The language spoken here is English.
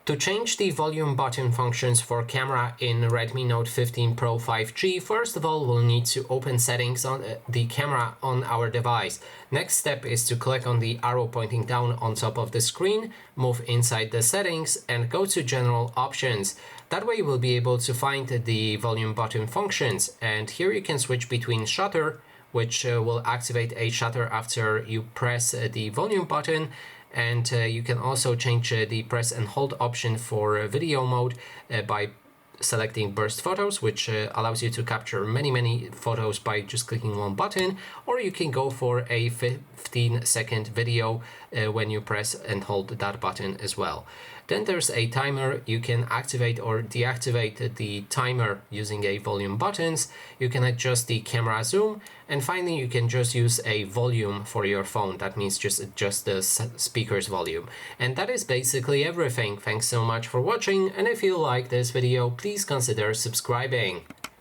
To change the volume button functions for camera in Redmi Note 15 Pro 5G, first of all, we'll need to open settings on the camera on our device. Next step is to click on the arrow pointing down on top of the screen, move inside the settings and go to general options. That way we'll be able to find the volume button functions, and here you can switch between shutter, which will activate a shutter after you press the volume button, and you can also change the press and hold option for video mode by selecting burst photos, which allows you to capture many photos by just clicking one button, or you can go for a 15-second video when you press and hold that button as well. Then there's a timer. You can activate or deactivate the timer using a volume buttons. You can adjust the camera zoom, and finally you can just use a volume for your phone. That means just adjust the speaker's volume. And that is basically everything. Thanks so much for watching, and if you like this video, please consider subscribing.